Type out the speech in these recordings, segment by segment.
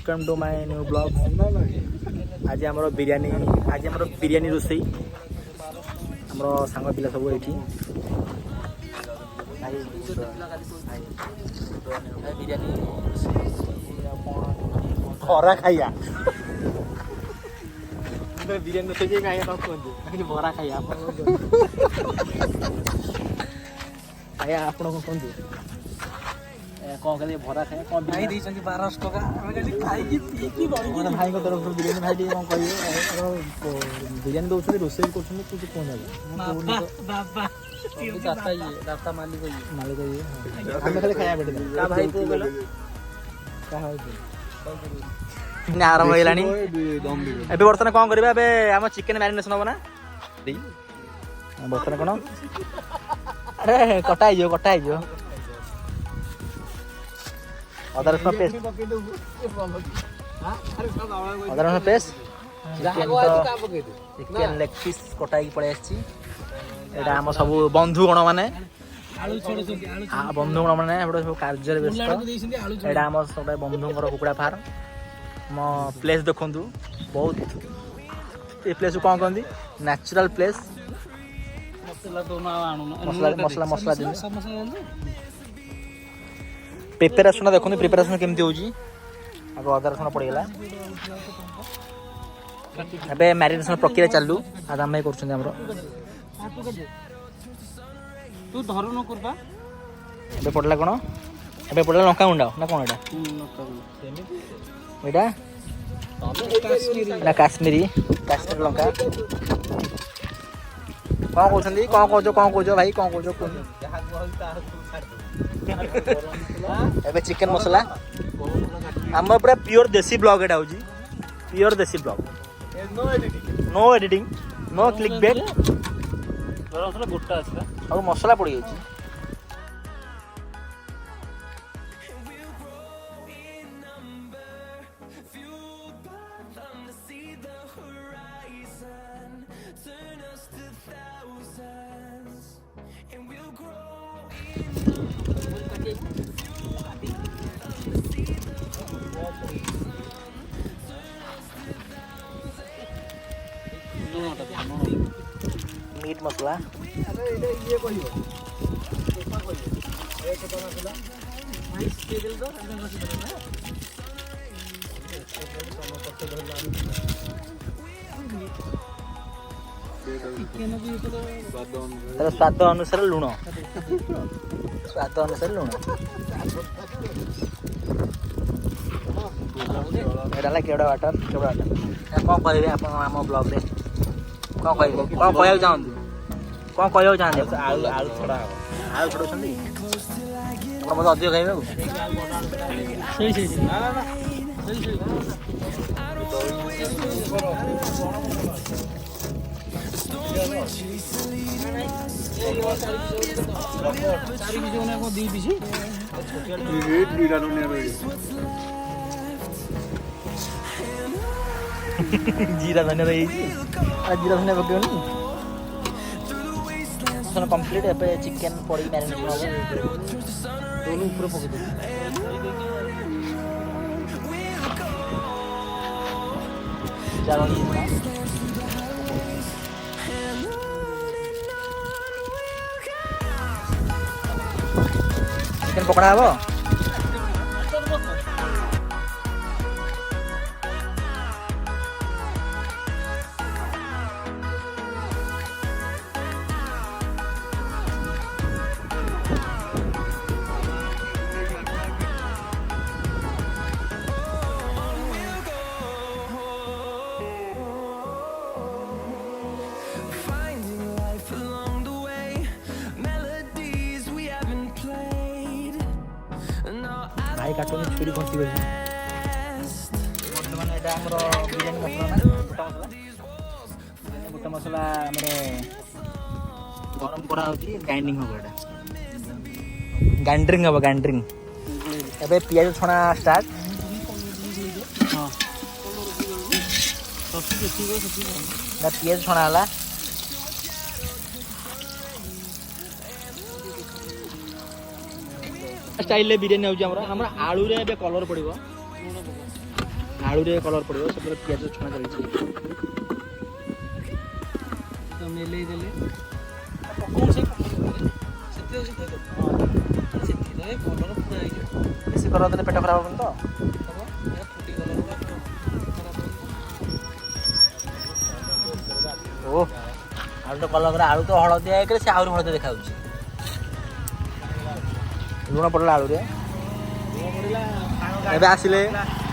Welcome to my new blog. आज आम बिरयानी रोसई आम सांग पिला सब ये बिरयानी भरा खाइया बिरयानी रोसई खाइया कौन कहते भरा खाइया खाइया आप कहते कौन कहते भरा खाए कौन भाई देइछन्ती 1200 टका हम खाली खाई की बड़ी भाई को तरफ बिरयानी भाई कौन कहिए बिरयानी दउछली रोसई करछन्ती कुछ कोन जाबा बाबा दाता ये दाता मालिक ये हम खाली खाया बैठे का भाई को बोलो का है ने आरंभ होइलानी एबे वर्तमान कोन करबा एबे हम चिकन मैरिनेशन होबो ना देई वर्तमान कोन अरे कटाई जो अदर रसुण पेस्ट अदर रसुण पेस्ट चिकेन लेग पीस कटाई पड़े आछि एटा हम सब बंधुगण माने बंधुगण माने एबे सब कार्य व्यस्त एटा हम सब बंधुंकर कुकुड़ा फार्म म प्लेस देखंतु बहुत ए प्लेस को कहंदी नेचुरल प्लेस मसला दिन प्रिपेरेशन देखो प्रिपेरेशन केमती होजी आग अदा रसुण पड़गला एबे मैरिनेशन प्रक्रिया चालू आज आम करछन हमरो तू धरो न करबा एबे पड़ला कोन एबे पड़ला लंका गुंडा ना कोन एटा एटा काश्मीरी लंका कौन कहछन्ती कौन कहजो भाई कौन कहजो कोन एबे चिकन मसला हम पूरा प्योर देसी ब्लॉग एटा होजी pure desi blog no editing no click bait मसला गोटा अछि और मसला पड़ी होजी मीट मसला स्वाद अनुसार लुण एटा केवड़ा वाटर कौन कहे आप ब्लॉग रे कौन कह चाहते कौन कह चाहते आलू छड़ा छड़ी मत अधिक खाइबा जीरा धनिया रही जीरा धनिया पकेनि कंप्लीट ए चिकेन पड़ी मैरिनेशन हम दोनों ऊपर पके चिकेन पकड़ा हम भाई काटुन छुरी घसी गई बर्तमान एटा हमर बिरयानी मसला ना गोटा मसला हमर गरम करा होची ग्राइंडिंग हो एटा ग्राइंडिंग एबे पियाज छणा स्टार्ट हां पियाज छणा हला स्टाइल बिरयानी होची हमरा आलू रे बे कलर पड़िबो आलू रे कलर पड़ो से पियाज छुणा चली तो मेले देले कौन से सेते कलर पूरा आई बेसी कलर देले पेट खराब होबन तो फुटी कलर ओ आलू तो कलर आलू तो हळदिया एकरे से आउर हळदिया देखा होची लुण पड़ला आलू रे एबे आसिले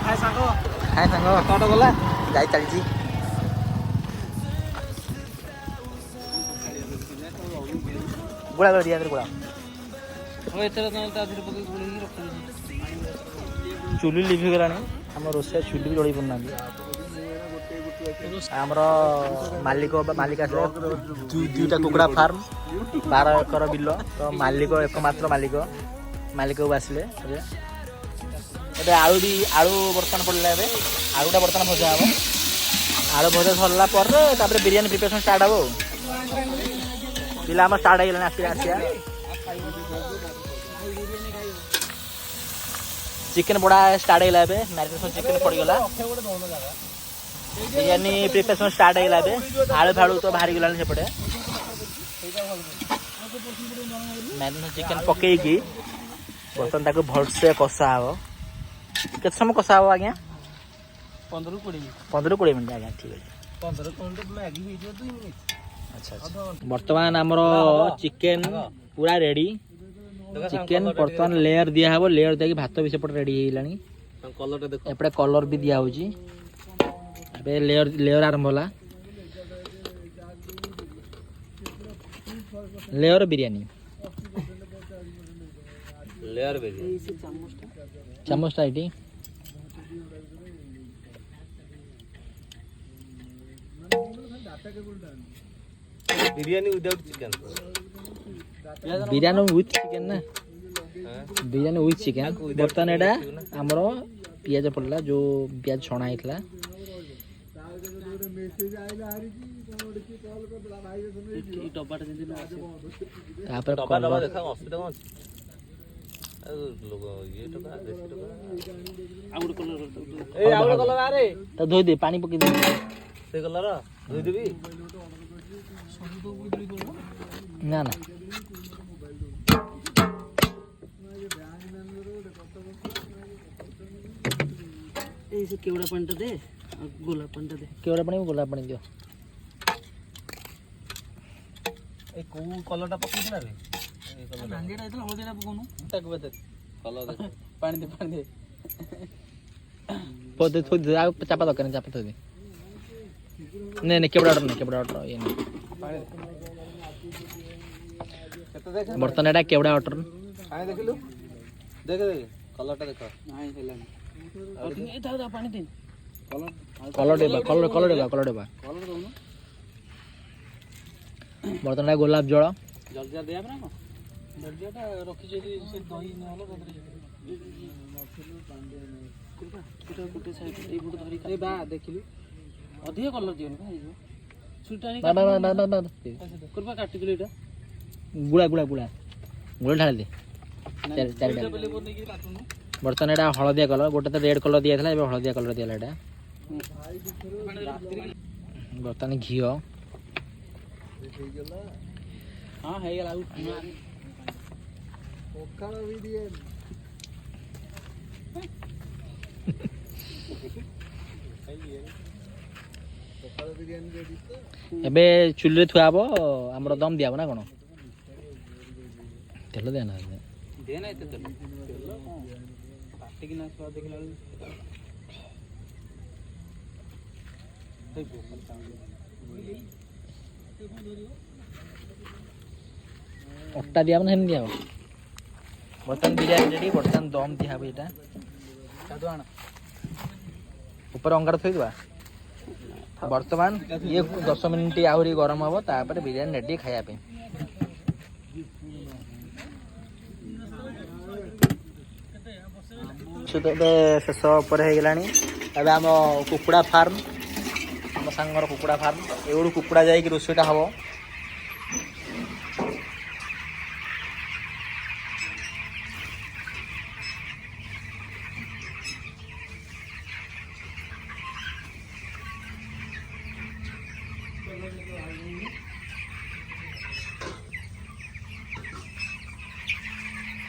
हाय सांगो हाय सांग कट गला जाई चलजी गुड़ा कर दिया अंदर गुड़ा हो एतरा ता धीरे पके गुली रख चुली लिभि गलानी हम रोसे चुली भी जड़ी पड़ना आमर मालिक आसले दुईटा कुकुड़ा फार्म 12 एकर बिल तो मालिक एकमात्र मालिक आसले ए आलू बर्तमान पड़ला आलूटा बर्तमान भजा हम आलू भजा सरला बिरियानी प्रिपरेशन स्टार्ट हम पिला स्टार्ट हो आसिया चिकेन बड़ा स्टार्ट है मैरिनेशन चिकेन पड़गला बिरियानी प्रिपरेशन स्टार्ट है आलू फाड़ू तो बाहरी गलानी सेपटे मैरिनेशन चिकेन पकईकी बर्तमान ताको भलसे कषा हम केते समय कषा हम आज्ञा 15-20 मिनट आज्ञा ठीक है 15 मैगी वीडियो 2 मिनिट अच्छा बर्तमान आमर चिकेन पूरा रेडी चिकेन बर्तमान लेयर दिया हबो लेयर देकी भात भी सेपटे रेडी हेलानी कलर देखो एपटे कलर भी दिया होची अबे लेयर आरंभ होला लेयर बिरयानी चामचटा एटी biryani without chicken biryani with chicken ना बिरयानी विथ चिकन बर्तमान एटा हमरो पियाज पड़ला जो पियाज छणा हेतला डब्बाटा जेंति ना तापर डब्बा देखा असुविधा कोन लोग ये तो का देसी तो आउट कलर ए आउट कलर आरे तो धोई दे पानी पके दे से कलर धोई देबी ना ना ए से केवड़ा पंटा दे गोलाप पंटा दे केवड़ा पानी गोलाप पानी दियो ए को कलरटा पकिसला रे ए कलर नांदिया एतला होदेला पकोनु तक बते कलर दे पानी दे पोते थोड़ी दे आ चापा दो करने चापा दे नहीं केवड़ा ऑर्डर ये नहीं बर्तन एटा केवड़ा ऑर्डर पानी देखिलु देख कलरटा देख नाही हेलानी ए दादा पानी दे कलर देबा कलर देबा दउनु बर्तन एटा गोलाप जल जल्दी दे आपना को जल्दीटा रखी जदी से दही न होला कुटा कुटे साइड ए बुट धरी ए बा देखिलु अधिक कलर दियो न भाई जो छुटा नहीं बा कुरबा काटी दिले एटा गुड़ा ढाल दे चार बर्तन एटा हलदिया कलर गोटे तो रेड कलर दिया था हलदिया कलर दिया एटा बर्तन घी हां हे गेला एबे चुल्ली थुआ हबो हमर दम दिया ना कोन तेल देना दे ना एते तेल काटी कि ना स्वाद देखला अट्टा दिया ना दिया बर्तन बिरयानी रेडी बर्तन दम दिया हबो एटा सादु आना ऊपर अंगार थई दिबा बर्तमान ये 10 मिनिट आहरी गरम हम तापर बिरयानी रेडी खाया पे शेष पर हो गलानी एबे आम कुकुड़ा फार्म आम सांगर कुकुड़ा फार्म एवढू कुकुड़ा जाई रोषेटा हम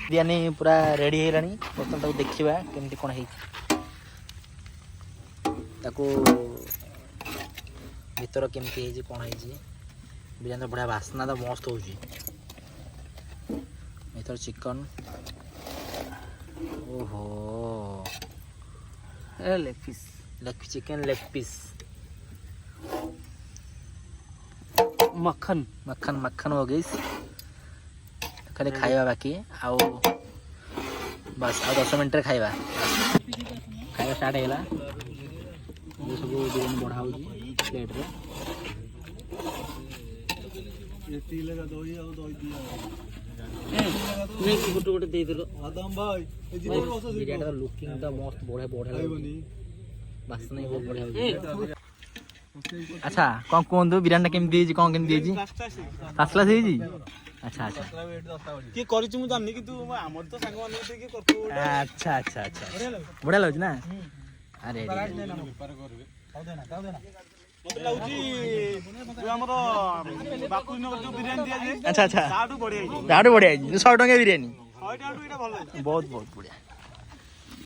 ବିରିୟାନୀ ପୁରା ରେଡ଼ି ହେଇଗଲାଣି। ବର୍ତ୍ତମାନ ତାକୁ ଦେଖିବା କେମିତି କ'ଣ ହେଇଛି। ତାକୁ ଭିତର କେମିତି ହେଇଛି କ'ଣ ହେଇଛି। ବିରିୟାନୀର ବଢ଼ିଆ ବାସ୍ନା ତ ମସ୍ତ ହେଉଛି। ଭିତର ଚିକନ୍ ଓହୋ ଲେग पीस चिकन लेग पीस मक्खन मक्खन मक्खन हो गई। खाली खाଇବା बाकी आउ बस आ 10 मिनट रे खाଇବା खाଇବା स्टार्ट हैला। ये सब बिरियानी बढ़ा होजी प्लेट रे। ये तीले का दही और दही दिया नहीं गुटु गुटु दे दिलो आदम भाई ए जी बिरियानी का लुकिंग तो मस्त बढ़िया बढ़िया खाइबनी बास्ना ही बहुत बढ़िया होजी। अच्छा कौन कौन दो बिरियानी केम दीजी कौन केम दीजी कासला दीजी। अच्छा अच्छा की करिछु मु जाननी कि तू हमर तो संग माने के करतो अच्छा अच्छा अच्छा बढ़िया लग ना। अरे मते लाउची जो हमर बापू नगर जो बिरयानी दिया जे अच्छा अच्छा ताडू बढ़िया बढ़िया 100 टका बिरियानी 100 टाडू एटा भलो बहुत बहुत बढ़िया।